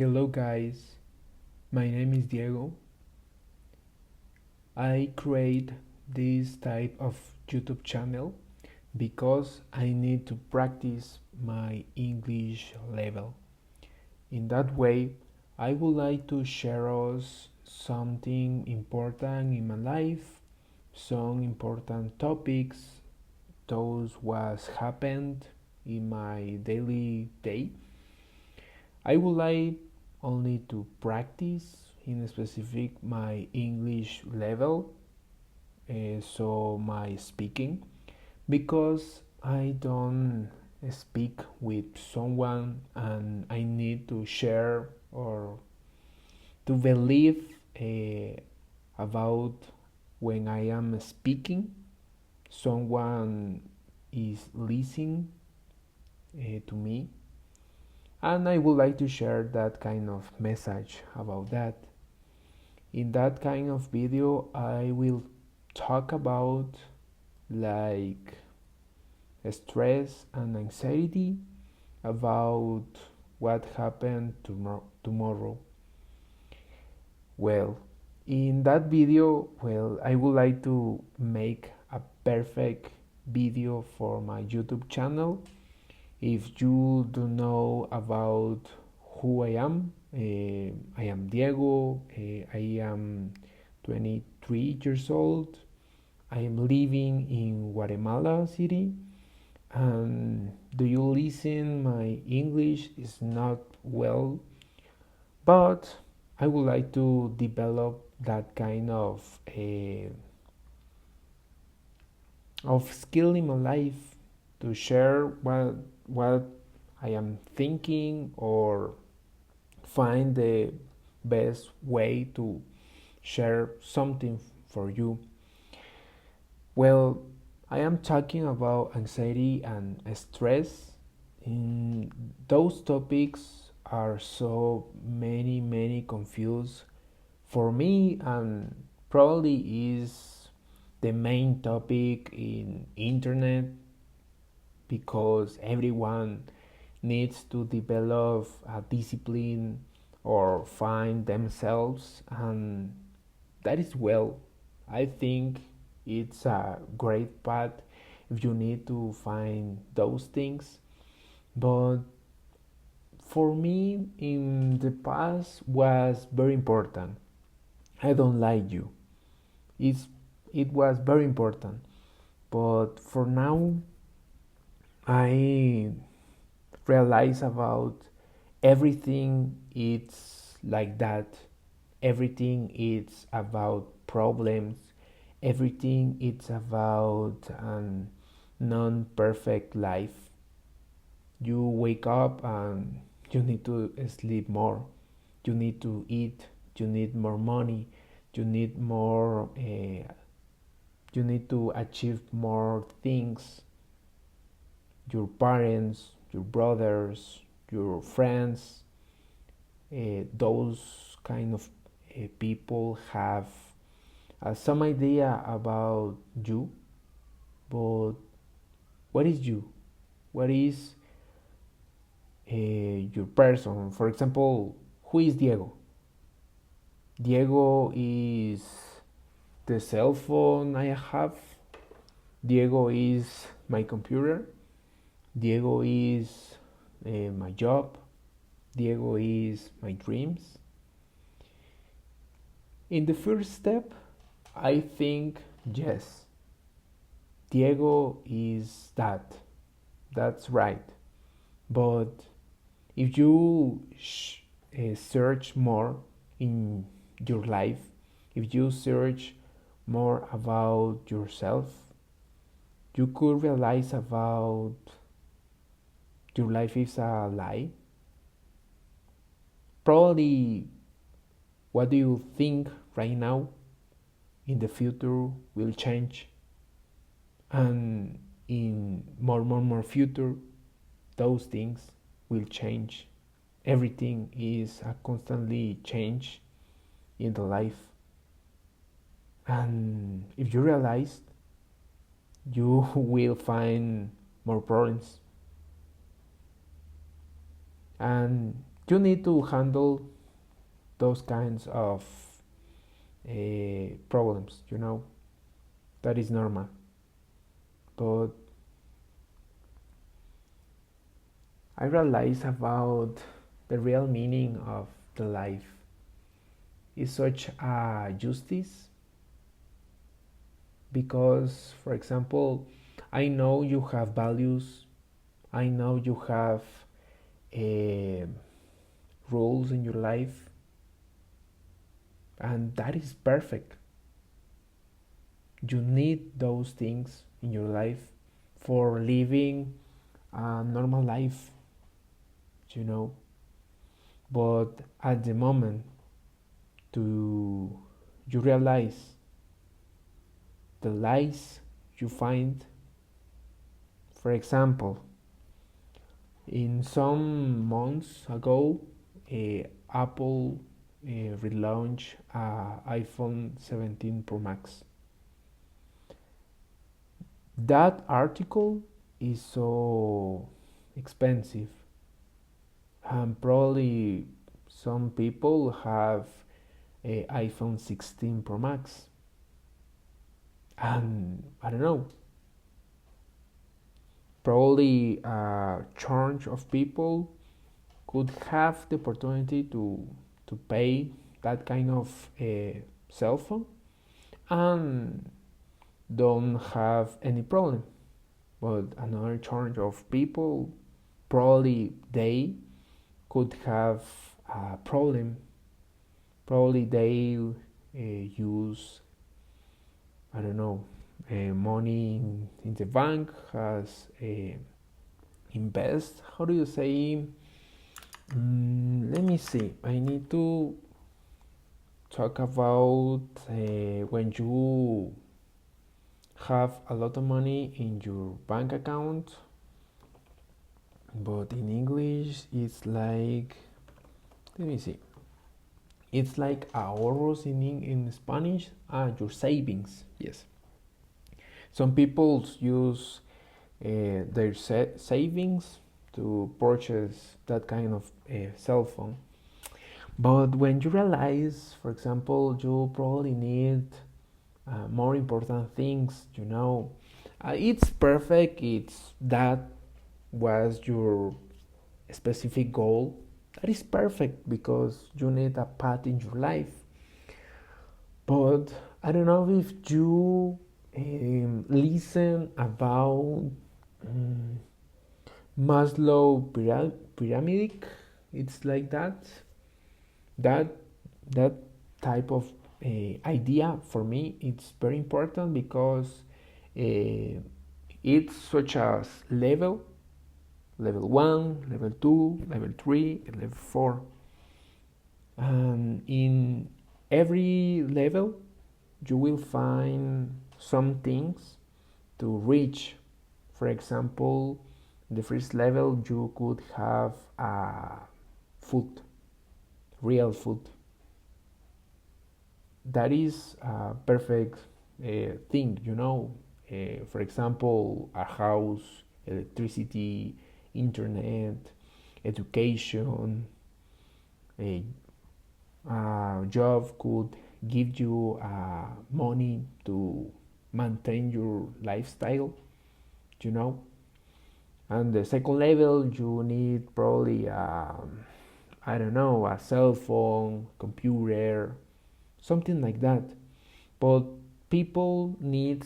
Hello guys, my name is Diego. I create this type of YouTube channel because I need to practice my English level. In that way, I would like to share us something important in my life, some important topics, those was happened in my daily day. I would like only to practice in specific my English level, so my speaking, because I don't speak with someone and I need to share or to believe about when I am speaking, someone is listening to me, and I would like to share that kind of message about that. In that kind of video, I will talk about like stress and anxiety, about what happened tomorrow. Well, in that video, I would like to make a perfect video for my YouTube channel. If you do know about who I am, I am Diego. I am 23 years old. I am living in Guatemala City. And do you listen? My English is not well, but I would like to develop that kind of skill in my life to share what I am thinking, or find the best way to share something for you. Well, I am talking about anxiety and stress. In those topics are so many confused for me, and probably is the main topic in internet, because everyone needs to develop a discipline or find themselves, and that is well. I think it's a great path if you need to find those things. But for me, in the past, was very important. I don't like you. It's, it was very important. But for now, I realize about everything it's like that. Everything is about problems. Everything it's about an non-perfect life. You wake up and you need to sleep more. You need to eat. You need more money. You need more. You need to achieve more things. Your parents, your brothers, your friends, those kind of people have some idea about you. But what is you? What is your person? For example, who is Diego? Diego is the cell phone I have. Diego is my computer. Diego is my job. Diego is my dreams. In the first step, I think yes, Diego is that. That's right. But if you search more in your life, if you search more about yourself, you could realize about your life is a lie. Probably what do you think right now in the future will change, and in more future those things will change. Everything is a constantly change in the life, and if you realize, you will find more problems, and you need to handle those kinds of problems, that is normal. But I realize about the real meaning of the life is such a justice because, for example, I know you have values, I know you have uh, rules in your life, and that is perfect. You need those things in your life for living a normal life, you know. But at the moment to you realize the lies you find, for example, in some months ago, Apple relaunched iPhone 17 Pro Max. That article is so expensive, and probably some people have a iPhone 16 Pro Max, and I don't know, probably a chunk of people could have the opportunity to pay that kind of cell phone and don't have any problem. But another chunk of people, probably they could have a problem. Probably they use, I don't know, money in the bank as invest. How do you say? Let me see. I need to talk about when you have a lot of money in your bank account, but in English it's like, let me see. It's like ahorros in Spanish. Your savings. Yes. Some people use their savings to purchase that kind of cell phone. But when you realize, for example, you probably need more important things, it's perfect. It's that was your specific goal. That is perfect because you need a path in your life. But I don't know if you listen about Maslow pyramidic. It's like that. That that type of idea for me it's very important because it's such as level 1, level 2, level 3, and level 4. And in every level, you will find some things to reach. For example, the first level, you could have food, real food. That is a perfect thing. For example, a house, electricity, internet, education, a job could give you money to maintain your lifestyle, you know. And the second level, you need probably, I don't know, a cell phone, computer, something like that. But people need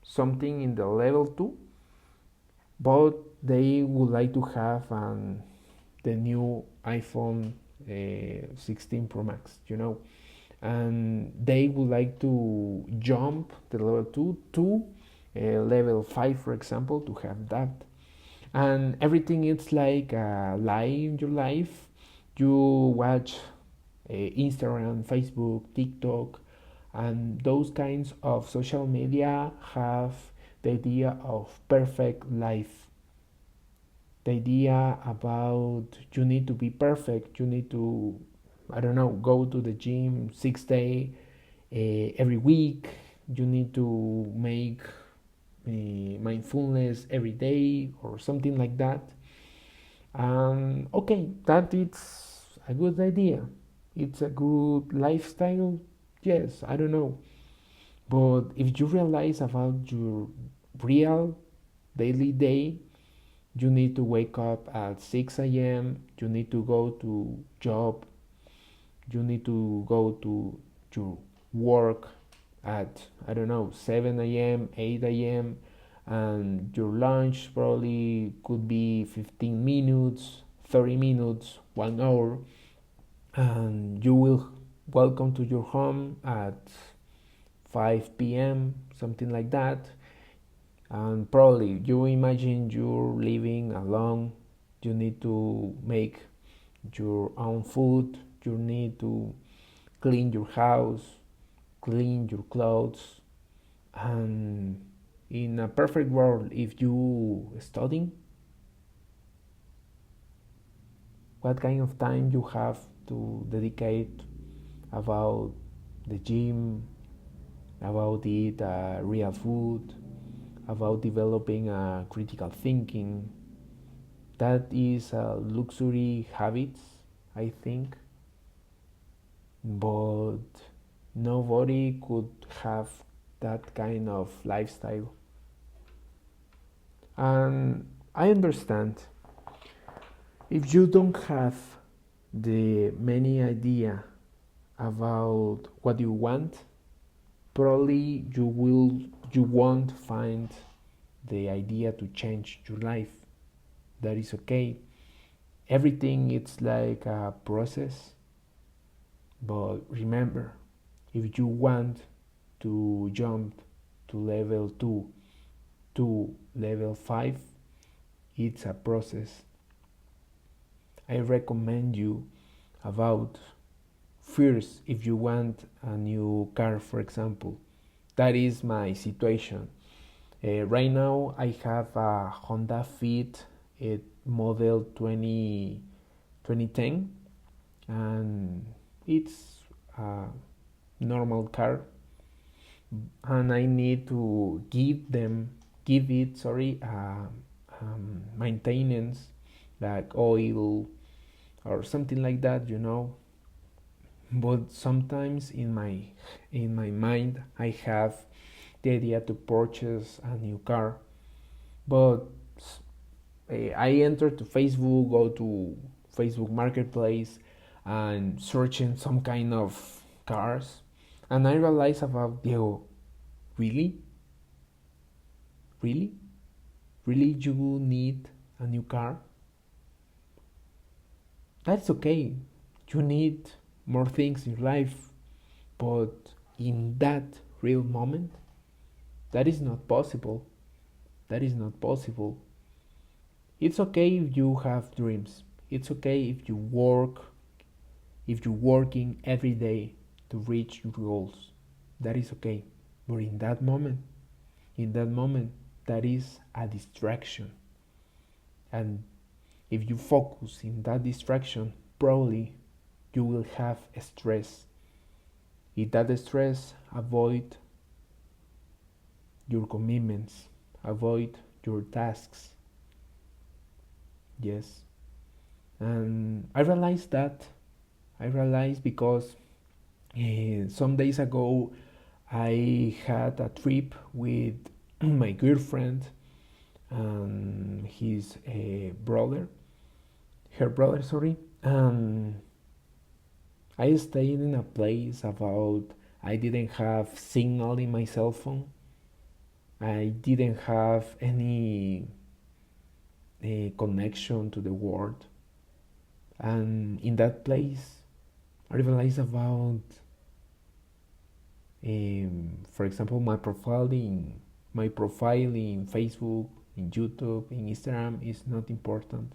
something in the level 2, but they would like to have the new iPhone 16 Pro Max, and they would like to jump the level 2 to level 5, for example, to have that. And everything is like live in your life. You watch Instagram, Facebook, TikTok, and those kinds of social media have the idea of perfect life. The idea about you need to be perfect, you need to, I don't know, go to the gym 6 days every week, you need to make mindfulness every day or something like that. Okay, that is a good idea. It's a good lifestyle. Yes, I don't know. But if you realize about your real daily day, you need to wake up at 6 a.m., you need to go to job, you need to go to your work at, I don't know, 7 a.m., 8 a.m., and your lunch probably could be 15 minutes, 30 minutes, 1 hour, and you will welcome to your home at 5 p.m., something like that. And probably you imagine you're living alone, you need to make your own food, you need to clean your house, clean your clothes, and in a perfect world, if you studying, what kind of time you have to dedicate about the gym, about eat real food, about developing a critical thinking. That is a luxury habits, I think, but nobody could have that kind of lifestyle. And I understand if you don't have the many idea about what you want, probably you won't find the idea to change your life. That is okay. Everything it's like a process, but remember, if you want to jump to level 2 to level 5, it's a process. I recommend you about first, if you want a new car, for example. That is my situation. Right now I have a Honda Fit model 2010, and it's a normal car, and I need to give it, sorry, maintenance, like oil or something like that, but sometimes in my mind I have the idea to purchase a new car, but I enter to Facebook, go to Facebook Marketplace, and searching some kind of cars, and I realize about Diego, really, really, really, you need a new car? That's okay. You need more things in life, but in that real moment, that is not possible. That is not possible. It's okay if you have dreams. It's okay if you're working every day to reach your goals. That is okay. But in that moment, that is a distraction. And if you focus in that distraction, probably you will have stress. In that stress, avoid your commitments, avoid your tasks. Yes. And I realized because some days ago I had a trip with my girlfriend and his brother, her brother, sorry. And I stayed in a place about I didn't have signal in my cell phone. I didn't have any connection to the world. And in that place, I realized about, for example, my profile in Facebook, in YouTube, in Instagram is not important.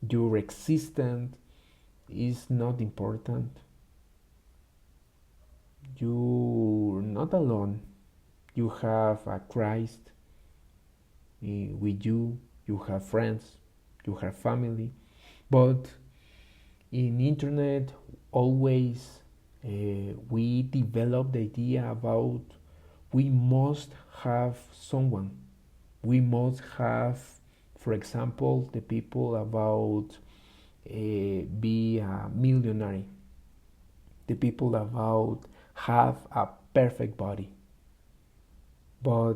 Your existence is not important. You're not alone. You have a Christ with you. You have friends. You have family. But in internet, always we develop the idea about we must have someone. We must have, for example, the people about be a millionaire. The people about have a perfect body. But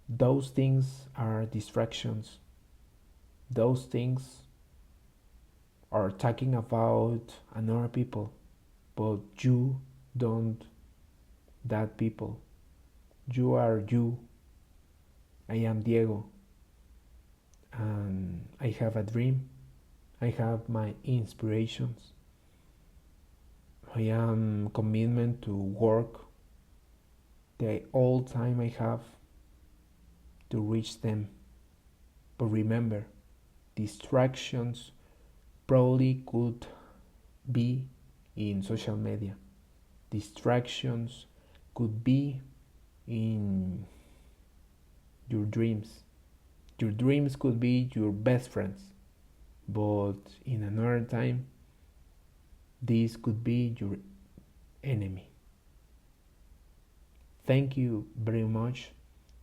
those things are distractions. Those things are talking about another people, but you don't that people. You are you. I am Diego, and I have a dream. I have my inspirations. I am commitment to work the all time I have to reach them. But remember, distractions probably could be in social media. Distractions could be in your dreams. Your dreams could be your best friends, but in another time, this could be your enemy. Thank you very much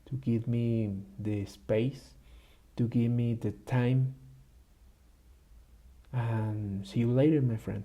to give me the space, to give me the time, and see you later, my friend.